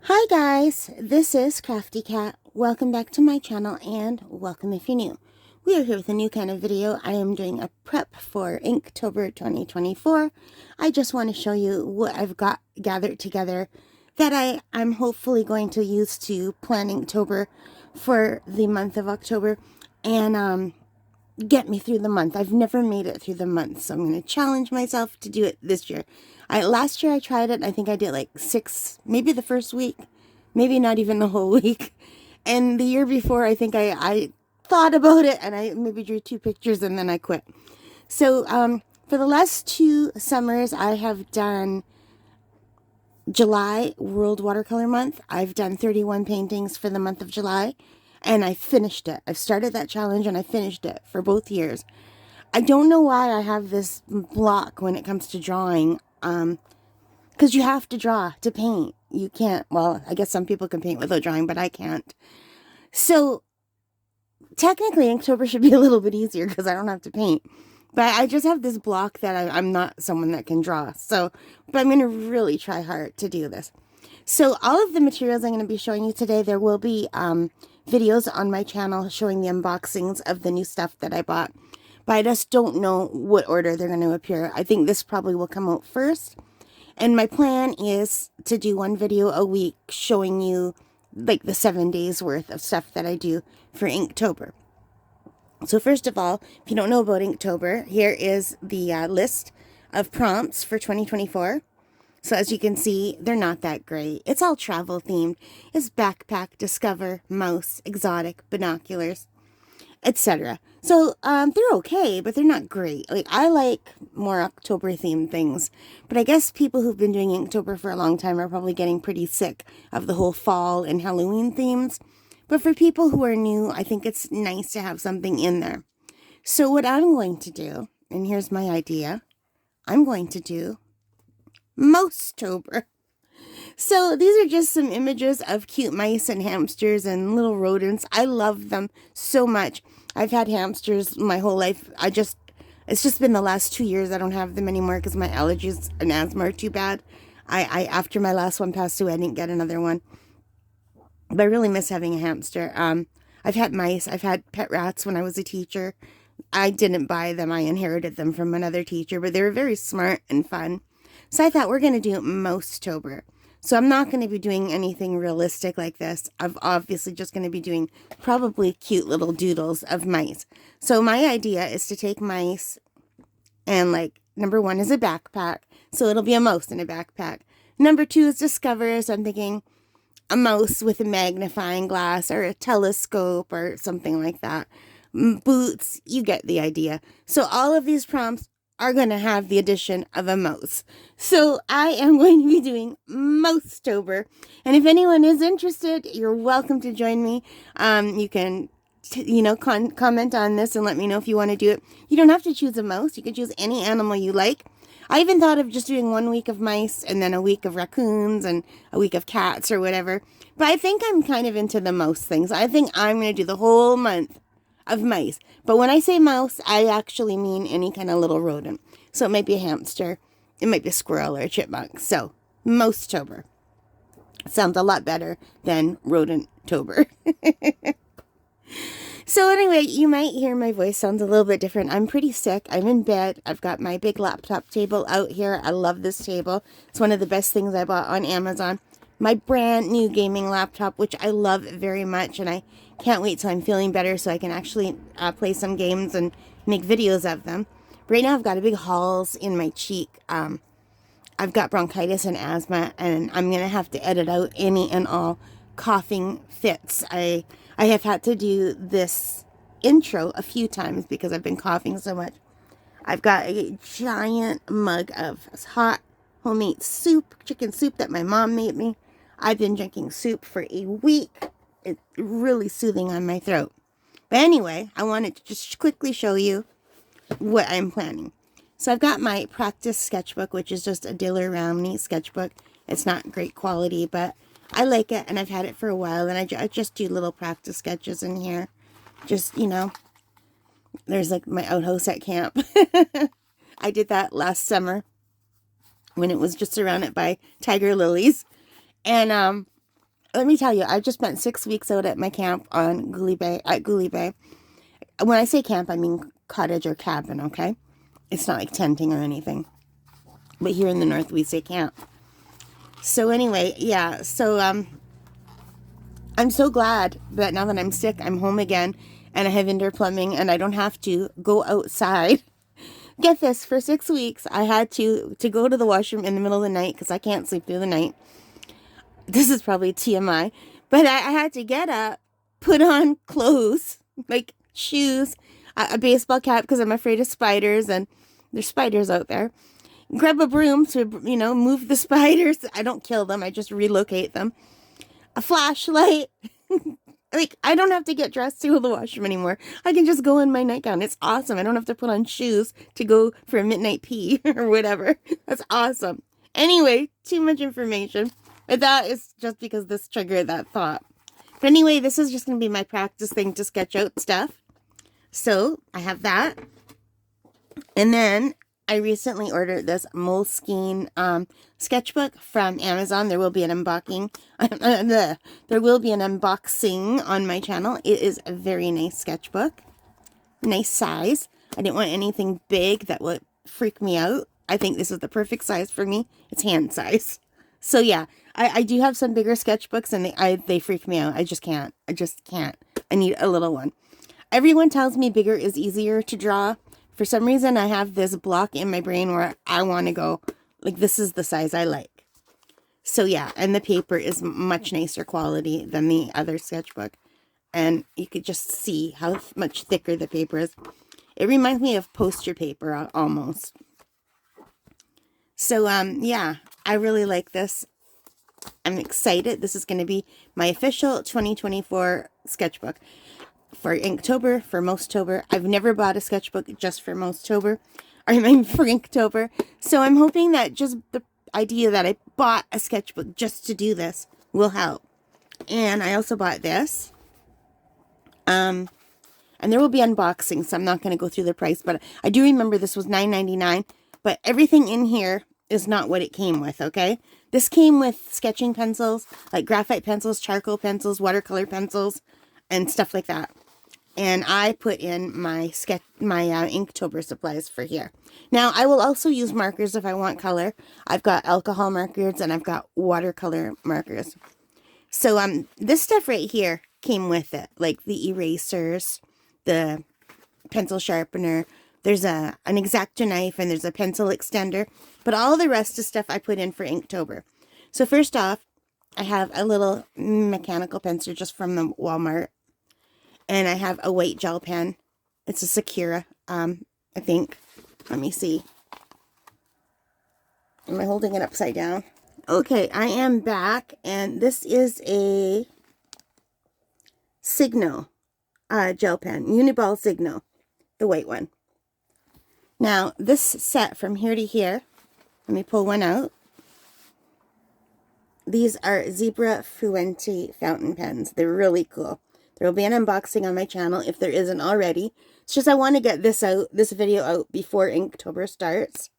Hi guys, this is Crafty Cat. Welcome back to my channel and welcome if you're new. We are here with a new kind of video. I am doing a prep for Inktober 2024. I just want to show you what I've got gathered together that I'm hopefully going to use to plan Inktober for the month of October and get me through the month. I've never made it through the month, so I'm going to challenge myself to do it this year. Last year I tried it. I think I did like 6, maybe the first week, maybe not even the whole week. And the year before, I think I thought about it and I maybe drew 2 pictures and then I quit. So for the last 2 summers, I have done July, World Watercolor Month. I've done 31 paintings for the month of July. And I finished it. I've started that challenge and I finished it for both years. I don't know why I have this block when it comes to drawing. Because you have to draw to paint. You can't, well, I guess some people can paint without drawing, but I can't. So, technically, Inktober should be a little bit easier because I don't have to paint. But I just have this block that I'm not someone that can draw. So, but I'm going to really try hard to do this. So, all of the materials I'm going to be showing you today, there will be videos on my channel showing the unboxings of the new stuff that I bought. But I just don't know what order they're going to appear. I think this probably will come out first. And my plan is to do 1 video a week showing you like the 7 days worth of stuff that I do for Inktober. So first of all, if you don't know about Inktober, here is the list of prompts for 2024. So as you can see, they're not that great. It's all travel themed. It's backpack, discover, mouse, exotic, binoculars, etc. So they're okay, but they're not great. Like, I like more October themed things, but I guess people who've been doing Inktober for a long time are probably getting pretty sick of the whole fall and Halloween themes. But for people who are new, I think it's nice to have something in there. So what I'm going to do, and here's my idea, I'm going to do MOUSE-Tober. So these are just some images of cute mice and hamsters and little rodents. I love them so much. I've had hamsters my whole life. It's just been the last 2 years I don't have them anymore because my allergies and asthma are too bad. After my last one passed away, I didn't get another one. But I really miss having a hamster. I've had mice. I've had pet rats when I was a teacher. I didn't buy them. I inherited them from another teacher, but they were very smart and fun. So I thought we're going to do MOUSE-Tober. So I'm not going to be doing anything realistic like this. I'm obviously just going to be doing probably cute little doodles of mice. So my idea is to take mice and, like, number 1 is a backpack. So it'll be a mouse in a backpack. Number 2 is discover. So I'm thinking a mouse with a magnifying glass or a telescope or something like that. Boots, you get the idea. So all of these prompts are going to have the addition of a mouse. So I am going to be doing MOUSE-Tober. And if anyone is interested, you're welcome to join me. You can, comment on this and let me know if you want to do it. You don't have to choose a mouse. You can choose any animal you like. I even thought of just doing 1 week of mice and then a week of raccoons and a week of cats or whatever. But I think I'm kind of into the mouse things. I think I'm going to do the whole month of mice. But when I say mouse, I actually mean any kind of little rodent. So it might be a hamster, it might be a squirrel or a chipmunk. So MOUSE-Tober sounds a lot better than rodent-tober. So anyway, you might hear my voice sounds a little bit different. I'm pretty sick. I'm in bed. I've got my big laptop table out here. I love this table. It's one of the best things I bought on Amazon. My brand new gaming laptop, which I love very much, and I can't wait till I'm feeling better so I can actually play some games and make videos of them. Right now I've got a big holes in my cheek. I've got bronchitis and asthma, and I'm going to have to edit out any and all coughing fits. I have had to do this intro a few times because I've been coughing so much. I've got a giant mug of hot homemade soup, chicken soup that my mom made me. I've been drinking soup for a week. It's really soothing on my throat. But anyway, I wanted to just quickly show you what I'm planning. So I've got my practice sketchbook, which is just a Diller Romney sketchbook. It's not great quality, but I like it, and I've had it for a while, and I just do little practice sketches in here. Just, there's like my outhouse at camp. I did that last summer when it was just surrounded by tiger lilies. And let me tell you, I just spent 6 weeks out at my camp on Gully Bay, at Gully Bay. When I say camp, I mean cottage or cabin, okay? It's not like tenting or anything. But here in the north, we say camp. So anyway, yeah, so I'm so glad that now that I'm sick, I'm home again and I have indoor plumbing and I don't have to go outside. Get this, for 6 weeks, I had to go to the washroom in the middle of the night because I can't sleep through the night. This is probably TMI, but I had to get up, put on clothes, like shoes, a baseball cap because I'm afraid of spiders and there's spiders out there. Grab a broom to, move the spiders. I don't kill them, I just relocate them. A flashlight. Like, I don't have to get dressed to go to the washroom anymore. I can just go in my nightgown. It's awesome. I don't have to put on shoes to go for a midnight pee or whatever. That's awesome. Anyway, too much information. But that is just because this triggered that thought. But anyway, this is just going to be my practice thing to sketch out stuff. So, I have that. And then I recently ordered this Moleskine sketchbook from Amazon. There will be an unboxing. There will be an unboxing on my channel. It is a very nice sketchbook. Nice size. I didn't want anything big that would freak me out. I think this is the perfect size for me. It's hand size. So yeah, I do have some bigger sketchbooks and they freak me out. I just can't. I need a little one. Everyone tells me bigger is easier to draw. For some reason, I have this block in my brain where I want to go, like, this is the size I like. So, yeah, and the paper is much nicer quality than the other sketchbook. And you could just see how much thicker the paper is. It reminds me of poster paper, almost. So, yeah, I really like this. I'm excited. This is going to be my official 2024 sketchbook. For Inktober, for MOUSE-Tober. I've never bought a sketchbook just for MOUSE-Tober. I mean, for Inktober. So I'm hoping that just the idea that I bought a sketchbook just to do this will help. And I also bought this. And there will be unboxing, so I'm not going to go through the price. But I do remember this was $9.99. But everything in here is not what it came with, okay? This came with sketching pencils, like graphite pencils, charcoal pencils, watercolor pencils, and stuff like that. And I put in my Inktober supplies for here. Now, I will also use markers if I want color. I've got alcohol markers and I've got watercolor markers. So, this stuff right here came with it. Like the erasers, the pencil sharpener. There's an X-Acto knife and there's a pencil extender. But all the rest of stuff I put in for Inktober. So, first off, I have a little mechanical pencil just from the Walmart. And I have a white gel pen. It's a Sakura, I think. Let me see. Am I holding it upside down? Okay, I am back. And this is a Signo gel pen. Uniball Signo. The white one. Now, this set from here to here. Let me pull one out. These are Zebra Fuente fountain pens. They're really cool. There will be an unboxing on my channel if there isn't already. It's just I want to get this video out before Inktober starts.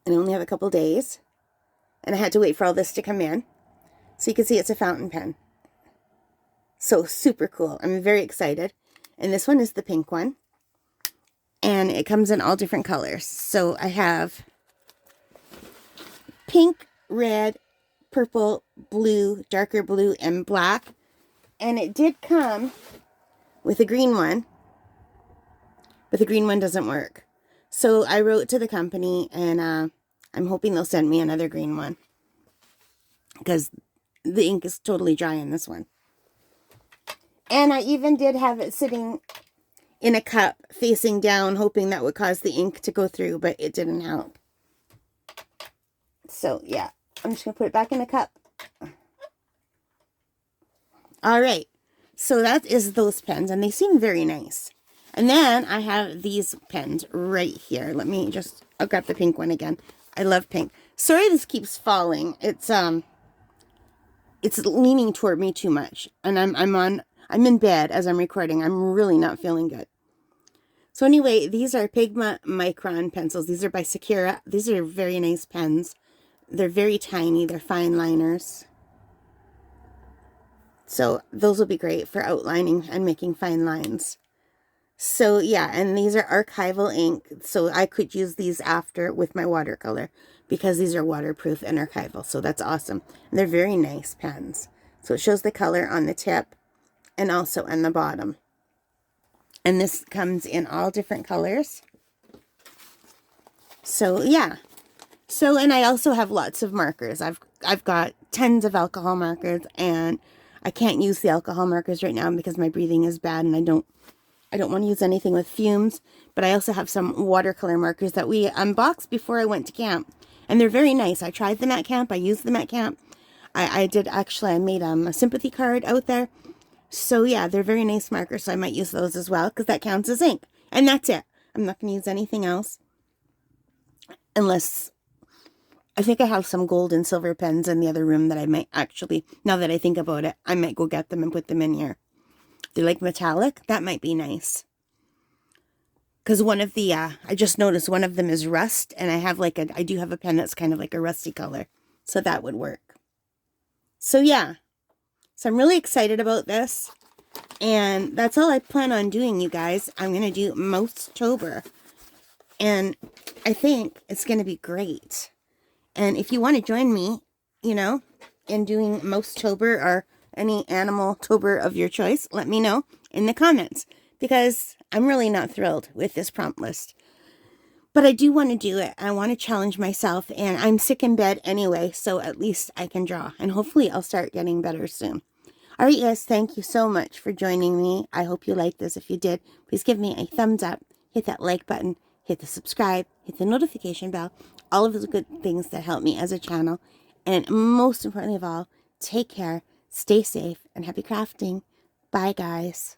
And I only have a couple days. And I had to wait for all this to come in. So you can see it's a fountain pen. So super cool. I'm very excited. And this one is the pink one. And it comes in all different colors. So I have pink, red, purple, blue, darker blue, and black. And it did come with a green one, but the green one doesn't work. So I wrote to the company, and I'm hoping they'll send me another green one, because the ink is totally dry in this one. And I even did have it sitting in a cup facing down, hoping that would cause the ink to go through, but it didn't help. So yeah, I'm just going to put it back in the cup. All right, so that is those pens, and they seem very nice. And then I have these pens right here. Let me just, I'll grab the pink one again. I love pink. Sorry this keeps falling. It's leaning toward me too much, and I'm in bed as I'm recording. I'm really not feeling good. So anyway, these are Pigma Micron pencils. These are by Sakura. These are very nice pens. They're very tiny. They're fine liners. So those will be great for outlining and making fine lines. So yeah, and these are archival ink, so I could use these after with my watercolor because these are waterproof and archival, so that's awesome. And they're very nice pens. So it shows the color on the tip and also on the bottom. And this comes in all different colors. So yeah. So, and I also have lots of markers. I've got tons of alcohol markers, and I can't use the alcohol markers right now because my breathing is bad and I don't want to use anything with fumes. But I also have some watercolor markers that we unboxed before I went to camp. And they're very nice. I tried them at camp. I used them at camp. I did actually, I made a sympathy card out there. So yeah, they're very nice markers. So I might use those as well because that counts as ink. And that's it. I'm not going to use anything else. Unless, I think I have some gold and silver pens in the other room that I might actually, now that I think about it, I might go get them and put them in here. They're like metallic. That might be nice. Because one of the, I just noticed one of them is rust. And I have like I do have a pen that's kind of like a rusty color. So that would work. So yeah. So I'm really excited about this. And that's all I plan on doing, you guys. I'm going to do MOUSE-Tober. And I think it's going to be great. And if you want to join me, you know, in doing MOUSE-Tober or any animal tober of your choice, let me know in the comments. Because I'm really not thrilled with this prompt list. But I do want to do it. I want to challenge myself. And I'm sick in bed anyway, so at least I can draw. And hopefully I'll start getting better soon. All right, guys, thank you so much for joining me. I hope you liked this. If you did, please give me a thumbs up. Hit that like button. Hit the subscribe. Hit the notification bell. All of those good things that help me as a channel. And most importantly of all, take care, stay safe, and happy crafting. Bye, guys.